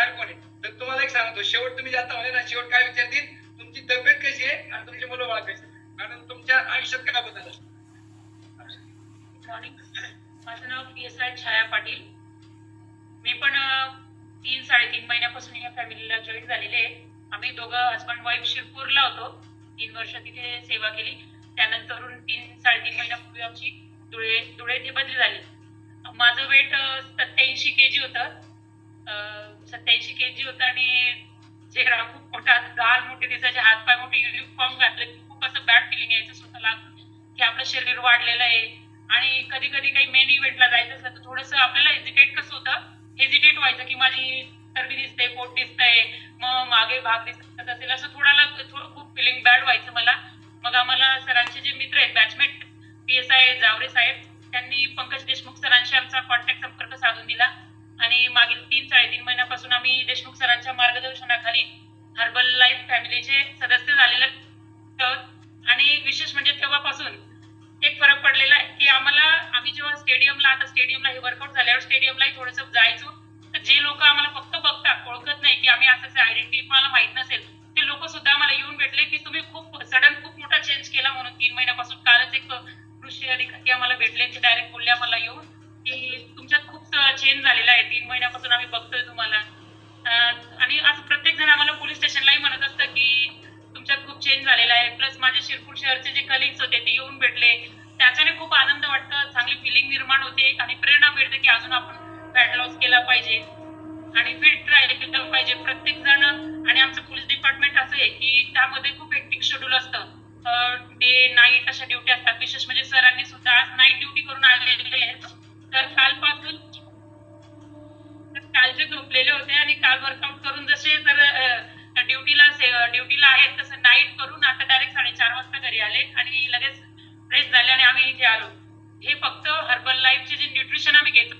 बाहेर कोण आहे. तर तुम्हाला एक सांगतो, शेवट तुम्ही जाता म्हणे ना, शेवट काय विचारतील, तुमची तब्येत कशी आहे आणि तुमची मुलं बाळ कशी. मॅडम तुमच्या आयुष्यात काय बदल असतो? मॉर्निंग, माझं नाव PSI छाया पाटील. मी पण 3-3.5 महिन्यापासून या फॅमिलीला जॉईन झालेले आहे. आम्ही दोघं हजबंड वाईफ शिरपूरला होतो. 3 वर्ष तिथे सेवा केली. त्यानंतर 3-3.5 महिन्यापूर्वी आमची धुळे इथे बदली झाली. माझं वेट 87 kg होतं. 87 kg होतं आणि चेहरा खूप मोठा, गाल मोठे दिसायचे, हातपाय मोठे, युनिफॉर्म घातले खूप असं बॅड फिलिंग यायचं स्वतःला की आपलं शरीर वाढलेलं आहे. आणि कधी कधी काही मेन इव्हेंटला जायचं असलं तर थोडंसं आपल्याला हेजिटेट कसं होतं, हेजिटेट व्हायचं की माझी चरबी दिसते, पोट दिसतंय, मग मागे भाग दिसत असेल, असं थोडं खूप फिलिंग बॅड व्हायचं मला. मग आम्हाला सरांचे जे मित्र आहेत, बॅचमेट PSI जावरे साहेब, त्यांनी पंकज देशमुख सरांशी आमचा कॉन्टॅक्ट संपर्क साधून दिला आणि मागील 3-3.5 महिन्यापासून आम्ही देशमुख सरांच्या मार्गदर्शनाखाली हर्बल लाईफ फॅमिलीचे सदस्य झालेले आहोत. आणि विशेष म्हणजे तेव्हापासून एक फरक पडलेला आहे की आम्ही जेव्हा स्टेडियमला हे वर्कआउट झाल्यावर स्टेडियमलाही थोडंसं जायचो, तर जे लोक आम्हाला फक्त बघतात, ओळखत नाही की आम्ही असं आयडेंटिटी मला माहित नसेल, ते लोक सुद्धा आम्हाला येऊन भेटले की तुम्ही खूप मोठा चेंज केला म्हणून. 3 महिन्यापासून कालच एक कृषी अधिकारी आम्हाला भेटले, ते डायरेक्ट बोलले आम्हाला येऊन की तुमच्यात खूप चेंज झालेला आहे, 3 महिन्यापासून आम्ही बघतोय तुम्हाला. आणि असं प्रत्येक जण आम्हाला पोलीस स्टेशनलाही म्हणत असतं की तुमच्यात खूप चेंज झालेला आहे. प्लस माझे शिरपूर शहरचे जे कलिग्स होते ते येऊन भेटले, त्याच्याने खूप आनंद वाटतं, चांगली फिलिंग निर्माण होते आणि प्रेरणा मिळते की अजून आपण फॅट लॉस केला पाहिजे आणि फिट राहिलं पाहिजे प्रत्येक जण. आणि आमचं पोलीस डिपार्टमेंट असं आहे की त्यामध्ये खूप हेक्टिक शेड्यूल असतं, डे नाईट अशा ड्युटी असतात. विशेष म्हणजे सरांनी सुद्धा आज नाईट ड्युटी करून आलेले आहेत. तर कालचे झोपलेले होते आणि काल वर्कआउट करून जसे तर ड्युटीला आहेत तसं नाईट करून आता डायरेक्ट 4:30 वाजता घरी आले आणि लगेच फ्रेश झाले आणि आम्ही इथे आलो. हे फक्त हर्बल लाईफचे जे न्यूट्रिशन आम्ही घेतो